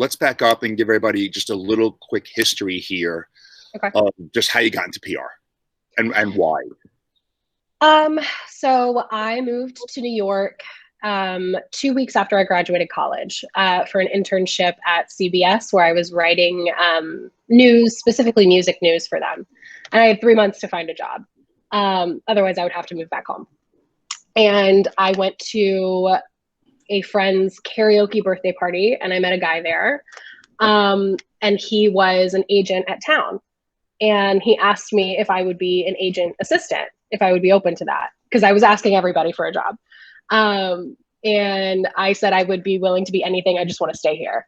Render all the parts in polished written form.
let's back up and give everybody just a little quick history here Okay. of just how you got into PR and why. So I moved to New York 2 weeks after I graduated college for an internship at CBS, where I was writing news, specifically music news for them. And I had 3 months to find a job. Otherwise, I would have to move back home. And I went to a friend's karaoke birthday party, and I met a guy there. And he was an agent at town. And he asked me if I would be an agent assistant, if I would be open to that, because I was asking everybody for a job. And I said I would be willing to be anything. I just want to stay here.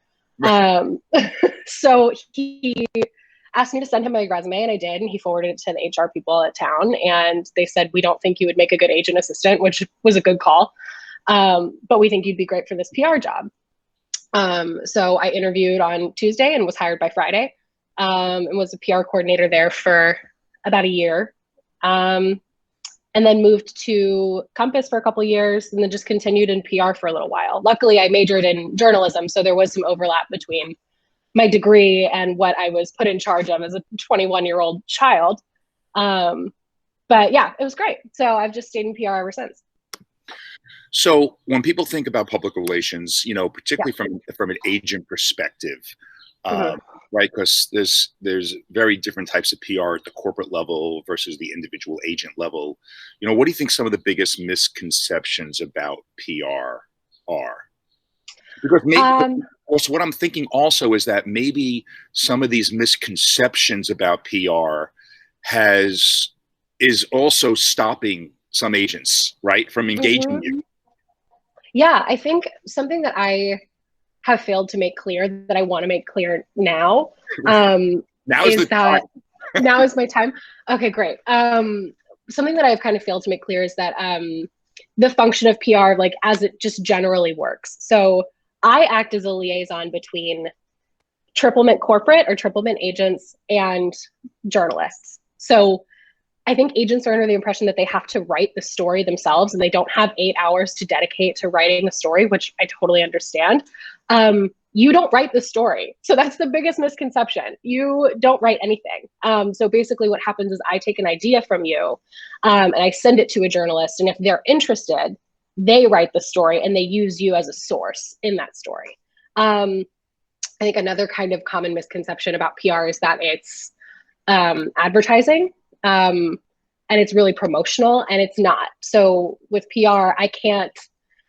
So he asked me to send him my resume, and I did. And he forwarded it to the HR people at town. And they said, we don't think you would make a good agent assistant, which was a good call. But we think you'd be great for this PR job. So I interviewed on Tuesday and was hired by Friday. And was a PR coordinator there for about a year. And then moved to Compass for a couple of years, and then just continued in PR for a little while. Luckily, I majored in journalism, so there was some overlap between my degree and what I was put in charge of as a 21-year-old child. But yeah, it was great. So I've just stayed in PR ever since. So when people think about public relations, particularly from an agent perspective, right? Because there's very different types of PR at the corporate level versus the individual agent level. What do you think some of the biggest misconceptions about PR are? Because maybe, also what I'm thinking also is that maybe some of these misconceptions about PR is also stopping some agents, right, from engaging you. Yeah, I think something that I have failed to make clear that I want to make clear now. Now is now is my time. Okay, great. Something that I've kind of failed to make clear is that the function of PR, like as it just generally works. So I act as a liaison between triple mint corporate or triple mint agents and journalists. So I think agents are under the impression that they have to write the story themselves, and they don't have 8 hours to dedicate to writing a story, which I totally understand. You don't write the story. So that's the biggest misconception. You don't write anything. So basically what happens is I take an idea from you and I send it to a journalist. And if they're interested, they write the story and they use you as a source in that story. I think another kind of common misconception about PR is that it's advertising. And it's really promotional, and it's not. So with PR, I can't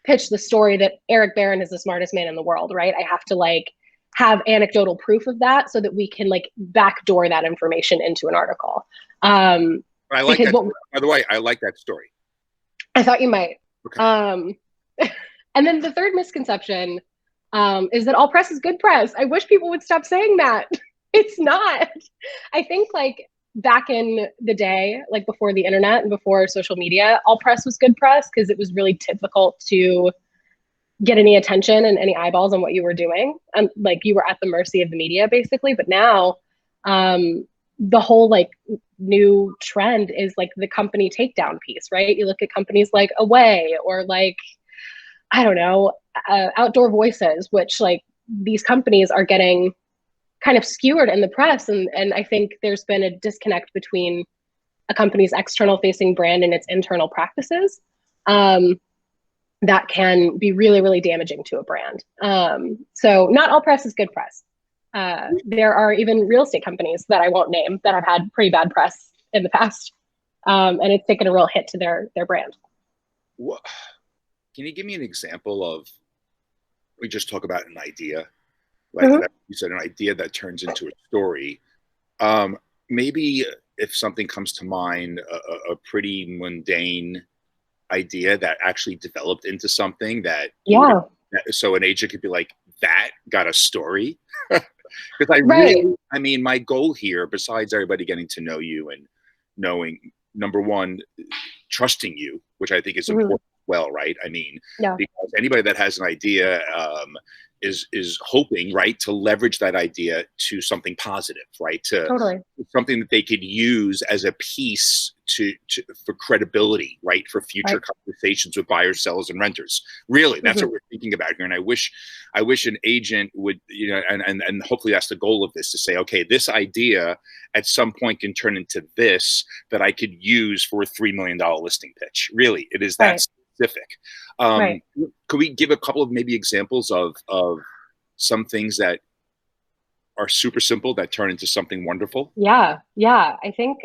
pitch the story that Eric Barron is the smartest man in the world, right? I have to have anecdotal proof of that so that we can backdoor that information into an article. I like that. By the way, I like that story. I thought you might. Okay. And then the third misconception is that all press is good press. I wish people would stop saying that. It's not. I think back in the day, before the internet and before social media, all press was good press because it was really difficult to get any attention and any eyeballs on what you were doing. And you were at the mercy of the media basically. But now the whole new trend is the company takedown piece, right? You look at companies like Away or I don't know, Outdoor Voices, which these companies are getting kind of skewered in the press. And I think there's been a disconnect between a company's external facing brand and its internal practices that can be really, really damaging to a brand. So not all press is good press. There are even real estate companies that I won't name that have had pretty bad press in the past. And it's taken a real hit to their brand. What? Can you give me an example of, we just talk about an idea, that you said, an idea that turns into a story. Maybe if something comes to mind, a pretty mundane idea that actually developed into something that, so an agent could be like, that got a story. Because my goal here, besides everybody getting to know you and knowing, number one, trusting you, which I think is important as well, right? Because anybody that has an idea is hoping, right, to leverage that idea to something positive, right? To something that they could use as a piece for credibility, right? For future conversations with buyers, sellers, and renters. Really, that's what we're thinking about here. And I wish an agent would, and hopefully that's the goal of this, to say, okay, this idea at some point can turn into this that I could use for a $3 million listing pitch. Really, it is that specific. Could we give a couple of maybe examples of some things that are super simple that turn into something wonderful? Yeah. I think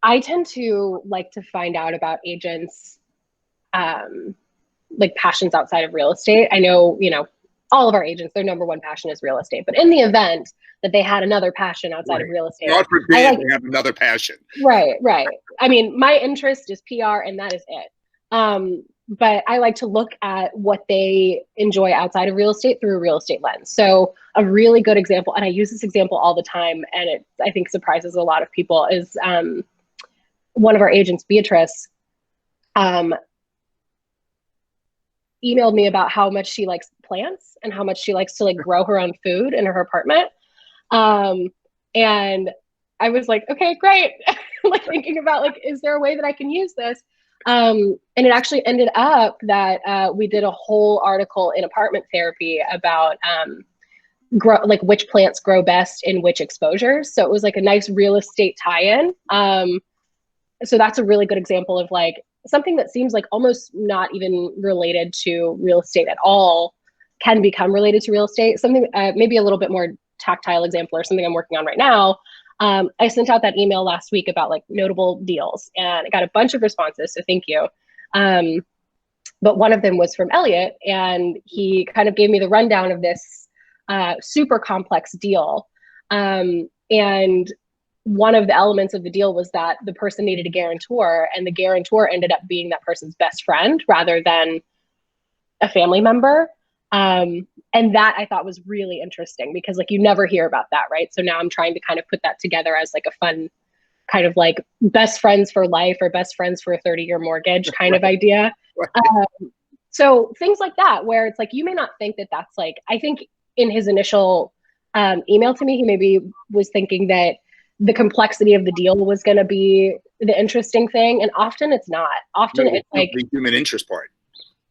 I tend to like to find out about agents' like passions outside of real estate. I know, all of our agents, their number one passion is real estate. But in the event that they had another passion outside of real estate, God forbid they have another passion. Right. I mean, my interest is PR, and that is it. But I like to look at what they enjoy outside of real estate through a real estate lens. So a really good example, and I use this example all the time, and it, I think, surprises a lot of people, is one of our agents, Beatrice, emailed me about how much she likes plants and how much she likes to like grow her own food in her apartment. And I was like, okay, great. Like thinking about like, is there a way that I can use this? And it actually ended up that we did a whole article in Apartment Therapy about like which plants grow best in which exposures. So it was like a nice real estate tie-in. So that's a really good example of like something that seems like almost not even related to real estate at all can become related to real estate. Something maybe a little bit more tactile example, or something I'm working on right now. I sent out that email last week about like notable deals, and I got a bunch of responses, so thank you. But one of them was from Elliot, and he kind of gave me the rundown of this super complex deal. And one of the elements of the deal was that the person needed a guarantor, and the guarantor ended up being that person's best friend rather than a family member. And that I thought was really interesting, because like you never hear about that, right? So now I'm trying to kind of put that together as like a fun kind of like best friends for life or best friends for a 30-year mortgage kind of idea. So things like that, where it's like, you may not think that that's like, I think in his initial email to me, he maybe was thinking that the complexity of the deal was going to be the interesting thing. And often it's not. Often it's like the human interest part.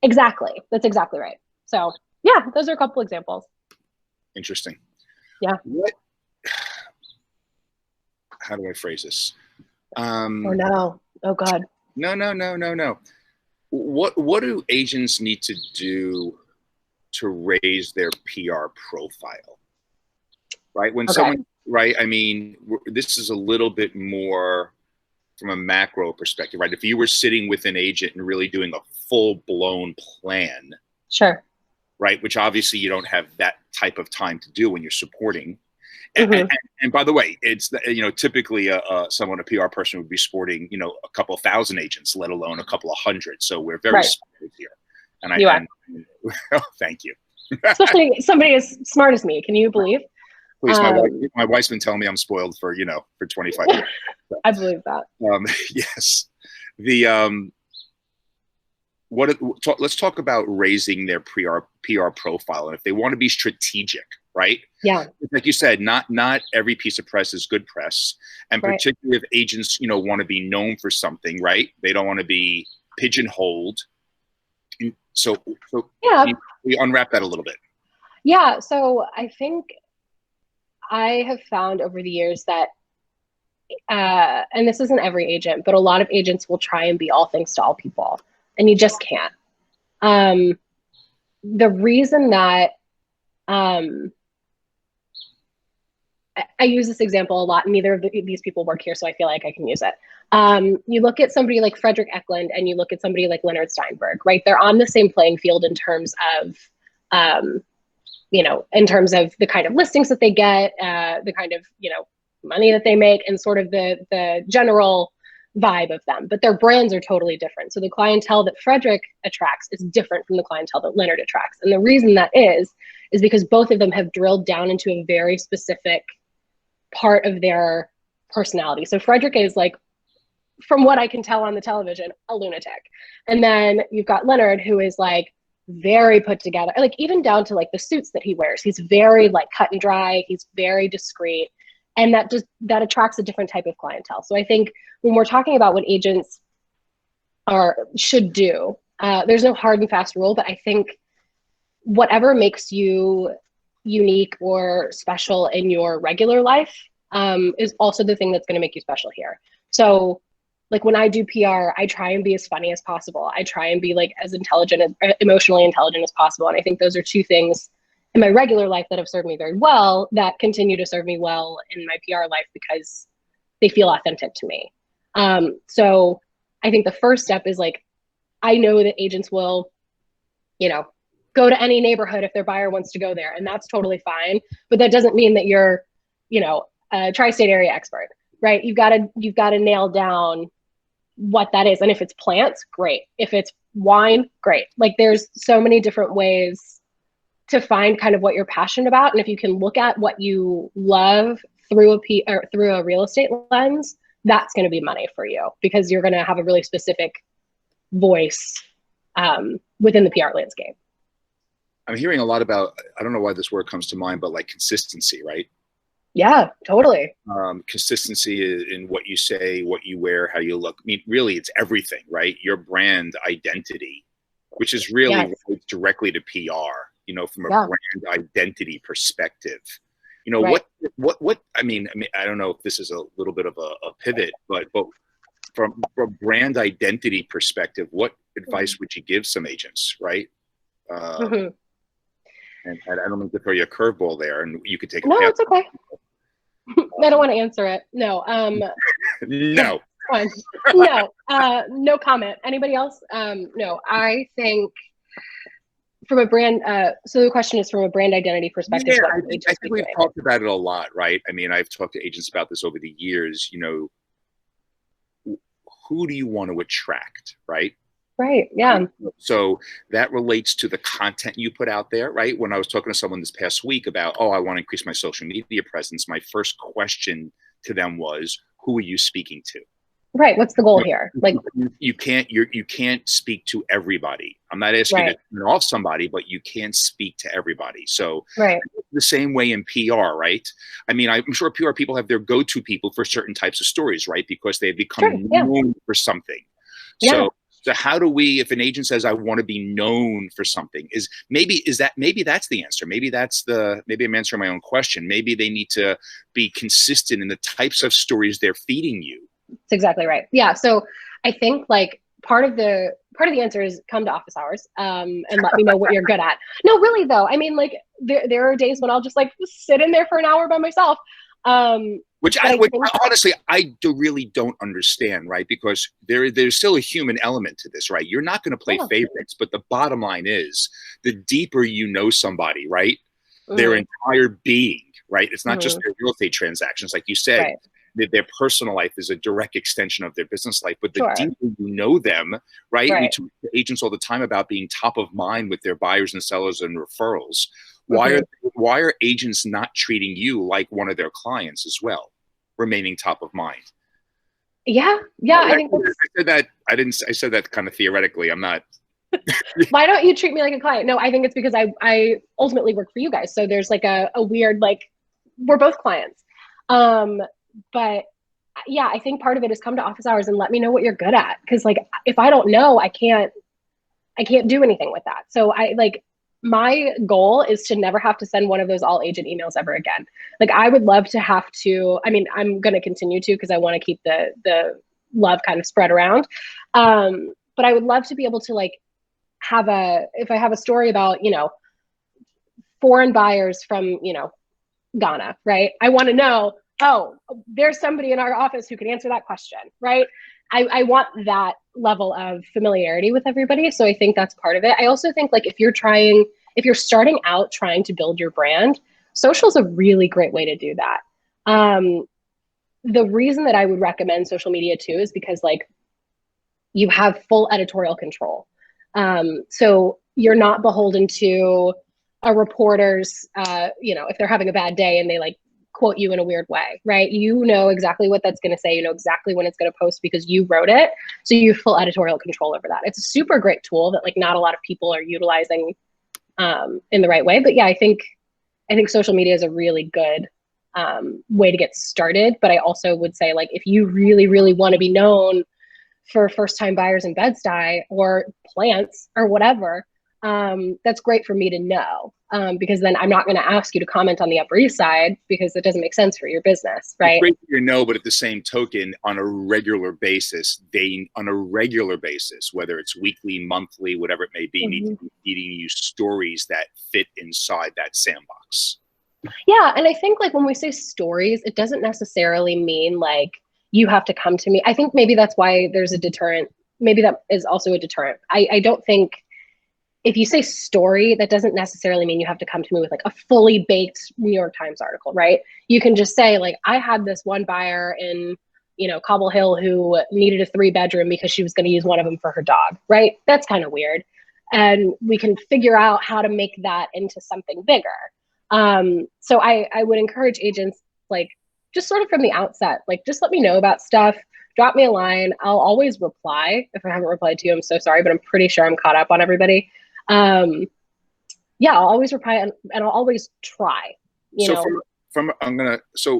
Exactly. That's exactly right. So yeah, those are a couple examples. Interesting. Yeah. How do I phrase this? Oh no. Oh God. No. What do agents need to do to raise their PR profile? Right? When someone, right? I mean, this is a little bit more from a macro perspective, right? If you were sitting with an agent and really doing a full-blown plan, sure, right? Which obviously you don't have that type of time to do when you're supporting. And by the way, it's, typically a PR person would be supporting, a couple of thousand agents, let alone a couple of hundred. So we're very smart here. And thank you. Especially somebody as smart as me. Can you believe? Please, my wife's been telling me I'm spoiled for 25 years. So, I believe that. Yes. Let's talk about raising their PR profile, and if they want to be strategic, right? Yeah. Like you said, not every piece of press is good press, and particularly if agents, want to be known for something, right? They don't want to be pigeonholed. So yeah, we unwrap that a little bit. Yeah. So I think I have found over the years that, and this isn't every agent, but a lot of agents will try and be all things to all people. And you just can't. The reason that I use this example a lot, and neither of these people work here, so I feel like I can use it. You look at somebody like Frederick Eklund, and you look at somebody like Leonard Steinberg, right? They're on the same playing field in terms of, in terms of the kind of listings that they get, the kind of, money that they make, and sort of the general vibe of them, but their brands are totally different. So the clientele that Frederick attracts is different from the clientele that Leonard attracts. And the reason that is because both of them have drilled down into a very specific part of their personality. So Frederick is like, from what I can tell on the television, a lunatic. And then you've got Leonard, who is like very put together, like even down to like the suits that he wears. He's very like cut and dry. He's very discreet. And that attracts a different type of clientele. So I think when we're talking about what agents should do, there's no hard and fast rule, but I think whatever makes you unique or special in your regular life is also the thing that's going to make you special here. So like when I do PR, I try and be as funny as possible. I try and be like as intelligent, emotionally intelligent as possible. And I think those are two things in my regular life that have served me very well, that continue to serve me well in my PR life because they feel authentic to me. So I think the first step is like, I know that agents will, go to any neighborhood if their buyer wants to go there, and that's totally fine. But that doesn't mean that you're, a tri-state area expert, right? You've got to nail down what that is. And if it's plants, great. If it's wine, great. Like there's so many different ways to find kind of what you're passionate about. And if you can look at what you love through a real estate lens, that's going to be money for you because you're going to have a really specific voice within the PR landscape. I'm hearing a lot about, I don't know why this word comes to mind, but like consistency, right? Yeah, totally. Consistency in what you say, what you wear, how you look. I mean, really, it's everything, right? Your brand identity, which is really directly to PR, from a brand identity perspective. What I mean, I don't know if this is a little bit of a pivot, but from a brand identity perspective, what advice would you give some agents, right? And I don't mean to throw you a curveball there, and you could take a No, pass. it's okay. I don't want to answer it. No. No. No. No comment. Anybody else? No. I think from a brand. So the question is from a brand identity perspective. Yeah, I think we've talked about it a lot, right? I mean, I've talked to agents about this over the years. Who do you want to attract, right? Right. Yeah. So that relates to the content you put out there, right? When I was talking to someone this past week about, I want to increase my social media presence, my first question to them was, who are you speaking to? Right. What's the goal here? Like you can't speak to everybody. I'm not asking you to turn off somebody, but you can't speak to everybody. So the same way in PR, right? I mean, I'm sure PR people have their go-to people for certain types of stories, right? Because they've become known for something. So how do we, if an agent says, I want to be known for something, maybe that's the answer. Maybe I'm answering my own question. Maybe they need to be consistent in the types of stories they're feeding you. That's exactly right. Yeah. So I think like part of the answer is come to office hours and let me know what you're good at. No, really though. I mean, like there are days when I'll just like sit in there for an hour by myself. Which honestly, I really don't understand, right? Because there's still a human element to this, right? You're not going to play favorites, but the bottom line is the deeper you know somebody, right? Their entire being, right? It's not just their real estate transactions, like you said. Their personal life is a direct extension of their business life, but the deeper you know them, right? We talk to agents all the time about being top of mind with their buyers and sellers and referrals. Why are agents not treating you like one of their clients as well, remaining top of mind? Yeah. I think I said that kind of theoretically. I'm not. Why don't you treat me like a client? No, I think it's because I ultimately work for you guys. So there's like a weird, like, we're both clients. But yeah, I think part of it is come to office hours and let me know what you're good at. Cause like, if I don't know, I can't do anything with that. So my goal is to never have to send one of those all agent emails ever again. Like I would love to have to, I mean, I'm going to continue to, cause I want to keep the love kind of spread around. But I would love to be able to like if I have a story about, foreign buyers from, Ghana, right? I want to know, there's somebody in our office who can answer that question, right? I want that level of familiarity with everybody. So I think that's part of it. I also think like if you're starting out trying to build your brand, social is a really great way to do that. The reason that I would recommend social media too is because like you have full editorial control. So you're not beholden to a reporter's, if they're having a bad day and they like quote you in a weird way, right? You know exactly what that's going to say. You know exactly when it's going to post because you wrote it. So you have full editorial control over that. It's a super great tool that like not a lot of people are utilizing in the right way. But yeah, I think social media is a really good way to get started. But I also would say, like, if you really, really want to be known for first time buyers in Bed-Stuy or plants or whatever, that's great for me to know, because then I'm not going to ask you to comment on the Upper East Side because it doesn't make sense for your business, right? It's great for you to know, but at the same token, on a regular basis, whether it's weekly, monthly, whatever it may be, need to be feeding you stories that fit inside that sandbox. Yeah, and I think, like, when we say stories, it doesn't necessarily mean like you have to come to me. I think maybe that's why there's a deterrent. Maybe that is also a deterrent. I don't think if you say story, that doesn't necessarily mean you have to come to me with like a fully baked New York Times article, right? You can just say, like, I had this one buyer in, Cobble Hill who needed a 3-bedroom because she was going to use one of them for her dog, right? That's kind of weird. And we can figure out how to make that into something bigger. So I would encourage agents, like, just sort of from the outset, like, just let me know about stuff. Drop me a line. I'll always reply. If I haven't replied to you, I'm so sorry, but I'm pretty sure I'm caught up on everybody. Yeah, I'll always reply, and I'll always try. So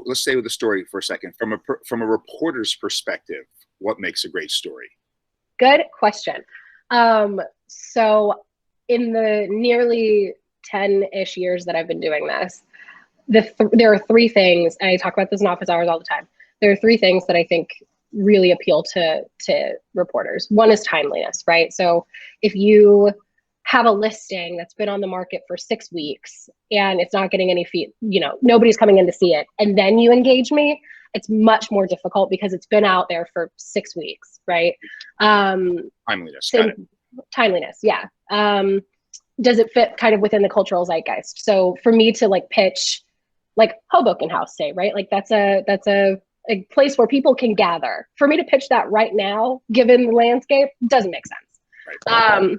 let's stay with the story for a second. From a reporter's perspective, what makes a great story? Good question. So in the nearly 10-ish years that I've been doing this, there are 3 things, and I talk about this in office hours all the time. There are 3 things that I think really appeal to reporters. One is timeliness, right? So if you have a listing that's been on the market for 6 weeks and it's not getting any feed, nobody's coming in to see it, and then you engage me, it's much more difficult because it's been out there for 6 weeks, right? Timeliness. Timeliness, yeah. Does it fit kind of within the cultural zeitgeist? So for me to, like, pitch, like, Hoboken House, say, right? Like, that's a place where people can gather. For me to pitch that right now, given the landscape, doesn't make sense. Right.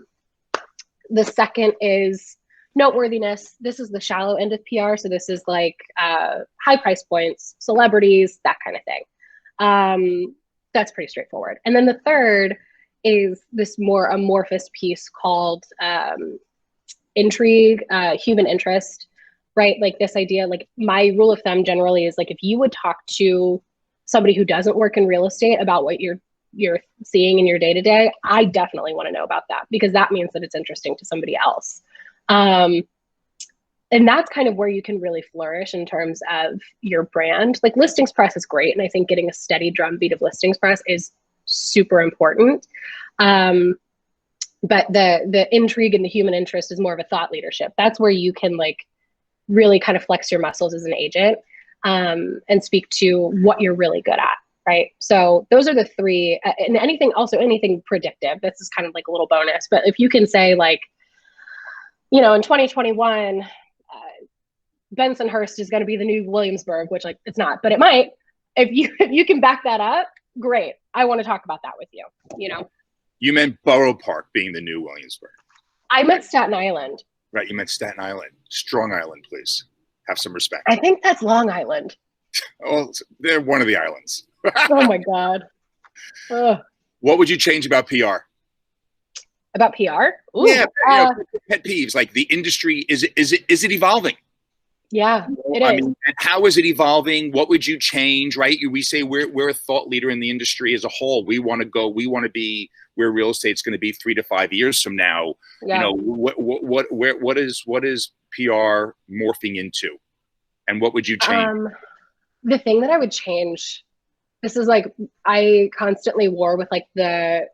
The second is noteworthiness. This is the shallow end of PR. So this is like high price points, celebrities, that kind of thing. That's pretty straightforward. And then the third is this more amorphous piece called intrigue, human interest, right? Like, this idea, like, my rule of thumb generally is, like, if you would talk to somebody who doesn't work in real estate about what you're seeing in your day-to-day, I definitely want to know about that, because that means that it's interesting to somebody else. And that's kind of where you can really flourish in terms of your brand. Like, listings press is great, and I think getting a steady drumbeat of listings press is super important. But the intrigue and the human interest is more of a thought leadership. That's where you can, like, really kind of flex your muscles as an agent, and speak to what you're really good at, right? So those are the 3, and anything predictive. This is kind of like a little bonus, but if you can say, like, in 2021, Bensonhurst is going to be the new Williamsburg, which, like, it's not, but it might. If you can back that up, great. I want to talk about that with you. You meant Borough Park being the new Williamsburg. I meant Staten Island. Right, you meant Staten Island. Strong Island, please. Have some respect. I think that's Long Island. Oh, they're one of the islands. Oh my God. Ugh. What would you change about PR? About PR? Ooh, yeah, pet peeves. Like, the industry, is it evolving? Yeah, it is. I mean, and how is it evolving? What would you change? Right? We say we're a thought leader in the industry as a whole. We want to be where real estate's going to be 3 to 5 years from now. Yeah. What is PR morphing into, and what would you change? The thing that I would change, this is, like, I constantly war with, like, the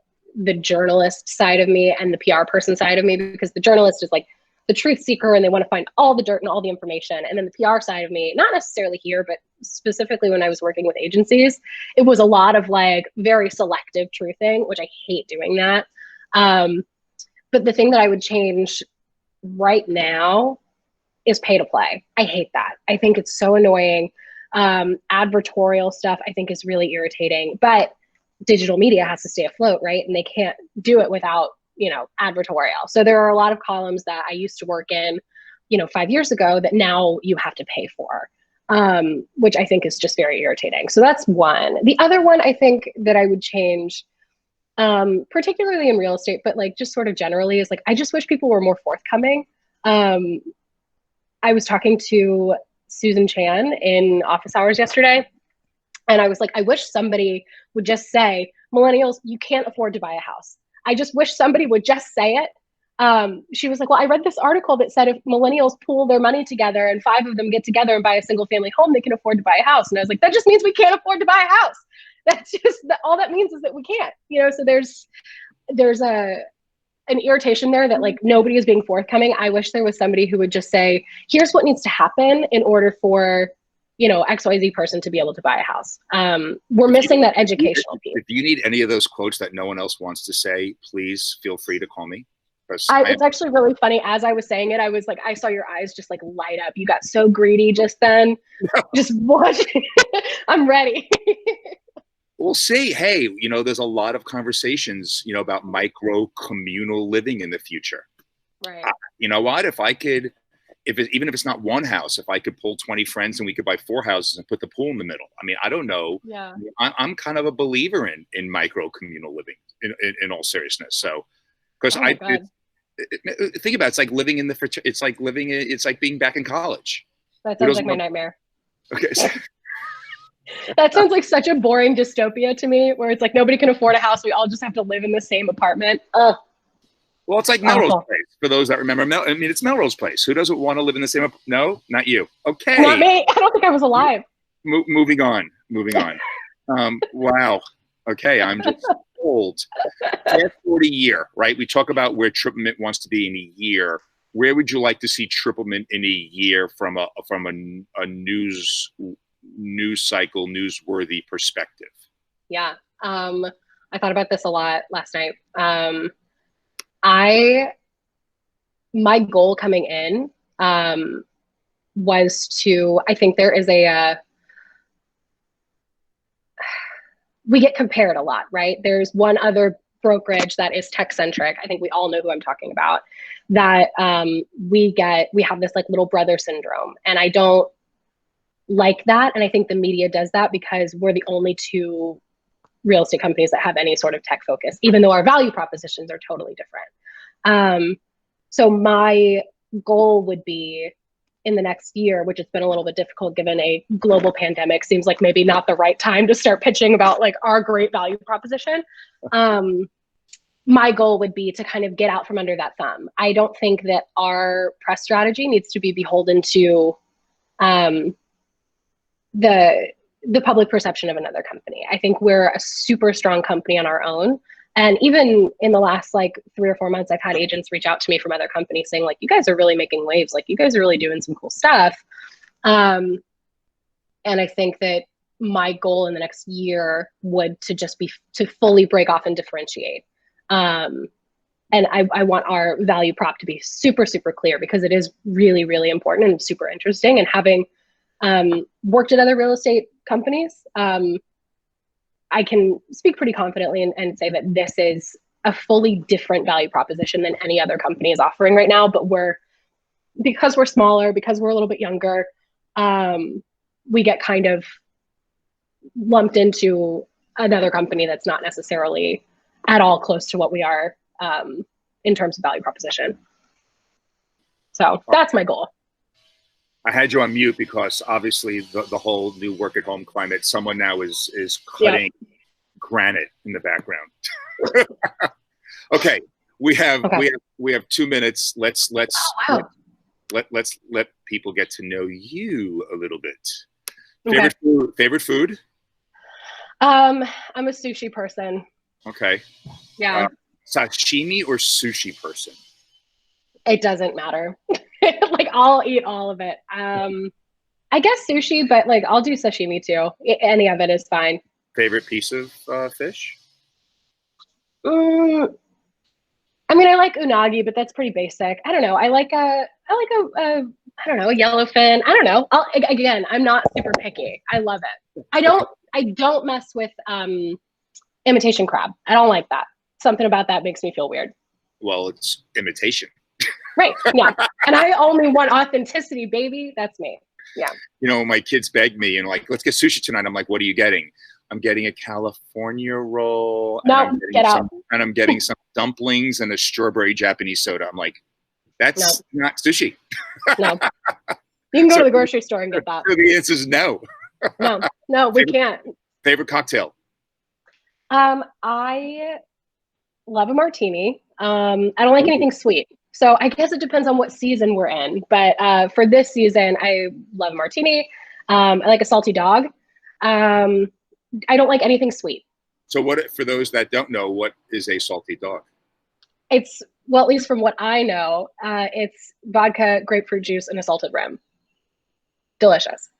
journalist side of me and the PR person side of me, because the journalist is, like, the truth seeker and they want to find all the dirt and all the information. And then the PR side of me, not necessarily here, but specifically when I was working with agencies, it was a lot of, like, very selective truthing, which I hate doing that. But the thing that I would change right now is pay to play. I hate that. I think it's so annoying. Advertorial stuff I think is really irritating, but digital media has to stay afloat, right? And they can't do it without, advertorial. So there are a lot of columns that I used to work in, 5 years ago that now you have to pay for, which I think is just very irritating. So that's one. The other one I think that I would change, particularly in real estate, but, like, just sort of generally, is, like, I just wish people were more forthcoming. I was talking to Susan Chan in office hours yesterday. And I was like, I wish somebody would just say, millennials, you can't afford to buy a house. I just wish somebody would just say it. She was like, well, I read this article that said if millennials pool their money together and 5 of them get together and buy a single family home, they can afford to buy a house. And I was like, that just means we can't afford to buy a house. That's just all that means is that we can't, so there's an irritation there that like nobody is being forthcoming. I wish there was somebody who would just say, here's what needs to happen in order for, XYZ person to be able to buy a house. We're missing that educational piece. If you need any of those quotes that no one else wants to say, please feel free to call me. It's actually really funny. As I was saying it, I was like, I saw your eyes just like light up. You got so greedy just then. Just watching. I'm ready. We'll see. Hey, there's a lot of conversations, about micro communal living in the future. Right. You know what? Even if it's not one house, if I could pull 20 friends and we could buy 4 houses and put the pool in the middle. I mean, I don't know. Yeah. I'm kind of a believer in micro communal living in all seriousness. So, because think about it, it's like living it's like being back in college. That sounds like my nightmare. Okay. That sounds like such a boring dystopia to me, where it's like nobody can afford a house. We all just have to live in the same apartment. Well, it's like Melrose Place. For those that remember, it's Melrose Place. Who doesn't want to live in the same? No, not you. Okay. Not me. I don't think I was alive. Moving on. Wow. Okay, I'm just old. Fast forward a year, right? We talk about where Triplement wants to be in a year. Where would you like to see Triplement in a year from a news cycle, newsworthy perspective? Yeah. I thought about this a lot last night. My goal coming in was to, I think there is we get compared a lot, right? There's one other brokerage that is tech centric. I think we all know who I'm talking about, that we have this like little brother syndrome. And I don't like that. And I think the media does that because we're the only 2 real estate companies that have any sort of tech focus, even though our value propositions are totally different. So my goal would be in the next year, which has been a little bit difficult given a global pandemic, seems like maybe not the right time to start pitching about like our great value proposition. My goal would be to kind of get out from under that thumb. I don't think that our press strategy needs to be beholden to the public perception of another company. I think we're a super strong company on our own. And even in the last like 3 or 4 months, I've had agents reach out to me from other companies saying like, you guys are really making waves. Like you guys are really doing some cool stuff. And I think that my goal in the next year would to just be to fully break off and differentiate. And I want our value prop to be super, super clear because it is really, really important and super interesting. And having worked at other real estate companies, I can speak pretty confidently and say that this is a fully different value proposition than any other company is offering right now. But because we're smaller, because we're a little bit younger, we get kind of lumped into another company that's not necessarily at all close to what we are in terms of value proposition. So that's my goal. I had you on mute because obviously the whole new work at home climate, someone now is cutting granite in the background. Okay. We have 2 minutes. Let's let people get to know you a little bit. Favorite food? I'm a sushi person. Okay. Yeah. Sashimi or sushi person? It doesn't matter. Like I'll eat all of it. I guess sushi, but like I'll do sashimi too. Any of it is fine. Favorite piece of fish? I mean, I like unagi, but that's pretty basic. I don't know. I like a I don't know, a yellowfin. I don't know. Again, I'm not super picky. I love it. I don't mess with imitation crab. I don't like that. Something about that makes me feel weird. Well, it's imitation. Right. Yeah. And I only want authenticity, baby. That's me. Yeah. You know, my kids beg me and like, let's get sushi tonight. I'm like, what are you getting? I'm getting a California roll. No, get out. And I'm getting some dumplings and a strawberry Japanese soda. I'm like, that's not sushi. No. You can go So, to the grocery store and get that. so the answer is no. No, no, we can't. Favorite cocktail? I love a martini. I don't like anything sweet. So I guess it depends on what season we're in. But for this season, I love a martini. I like a salty dog. I don't like anything sweet. So what, for those that don't know, what is a salty dog? It's, well, at least from what I know, it's vodka, grapefruit juice, and a salted rim. Delicious.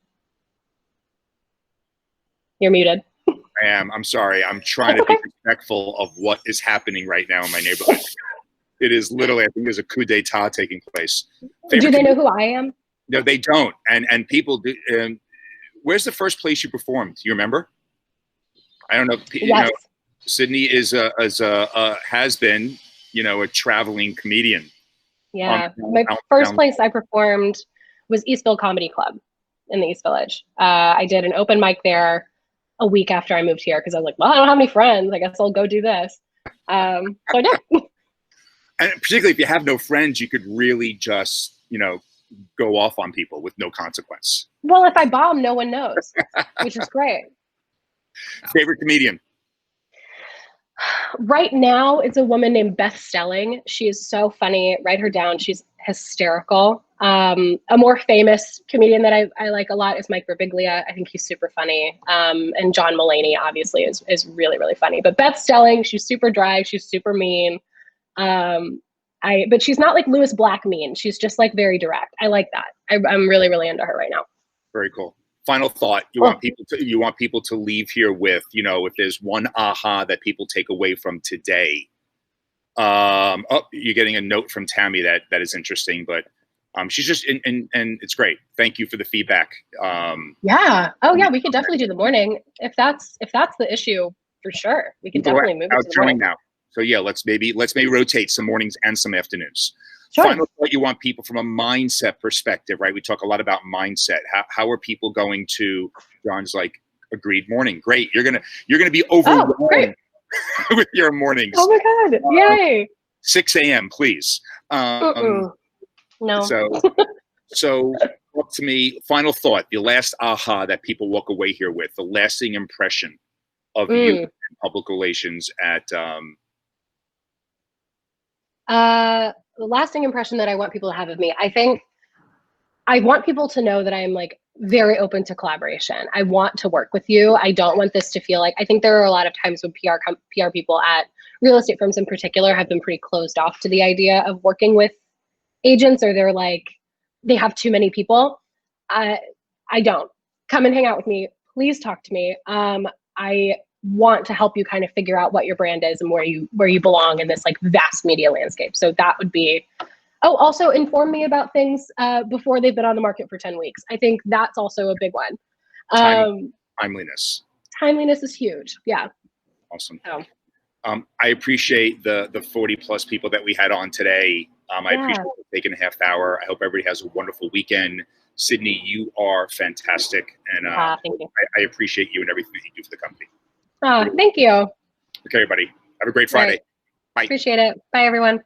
You're muted. I am. I'm sorry. I'm trying to be respectful of what is happening right now in my neighborhood. It is literally, I think there's a coup d'etat taking place. Do they know who I am? No, they don't. And people do. Where's the first place you performed? Do you remember? I don't know. You Yes. know, Sydney has been, you know, a traveling comedian. Yeah. My first place I performed was Eastville Comedy Club in the East Village. I did an open mic there a week after I moved here because I was like, well, I don't have any friends. I guess I'll go do this. So I did. And particularly if you have no friends, you could really just, you know, go off on people with no consequence. Well, if I bomb, no one knows, which is great. Favorite comedian? Right now, it's a woman named Beth Stelling. She is so funny. Write her down. She's hysterical. A more famous comedian that I like a lot is Mike Birbiglia. I think he's super funny. And John Mulaney, obviously, is really, really funny. But Beth Stelling, she's super dry. She's super mean. But she's not like Lewis Black mean. She's just like very direct. I like that. I'm really, really into her right now. Very cool. Final thought. You want people to leave here with, you know, if there's one aha that people take away from today. Oh, you're getting a note from Tammy that is interesting, but she's just and it's great. Thank you for the feedback. Yeah. Oh yeah, we could definitely do the morning if that's the issue, for sure. We can definitely move it to the morning now. So yeah, let's maybe rotate some mornings and some afternoons. Sure. Final thought, you want people from a mindset perspective, right? We talk a lot about mindset. How are people going to, John's like, agreed, morning. Great. You're gonna be overwhelmed with your mornings. Oh my God. Yay. 6 a.m. please. No. So talk to me, final thought, the last aha that people walk away here with, the lasting impression of you in public relations at the lasting impression that I want people to have of me, I think I want people to know that I'm like very open to collaboration. I want to work with you. I don't want this to feel like, I think there are a lot of times when PR people at real estate firms in particular have been pretty closed off to the idea of working with agents, or they're like, they have too many people. I don't. Come and hang out with me. Please talk to me. I want to help you kind of figure out what your brand is and where you belong in this like vast media landscape. So that would be, also inform me about things before they've been on the market for 10 weeks. I think that's also a big one. Timeliness. Timeliness is huge. Yeah. Awesome. So. I appreciate the 40 plus people that we had on today. I appreciate you taking a half hour. I hope everybody has a wonderful weekend. Sydney, you are fantastic. And thank you. I appreciate you and everything that you do for the company. Thank you. Okay, everybody. Have a great Friday. Right. Bye. Appreciate it. Bye, everyone.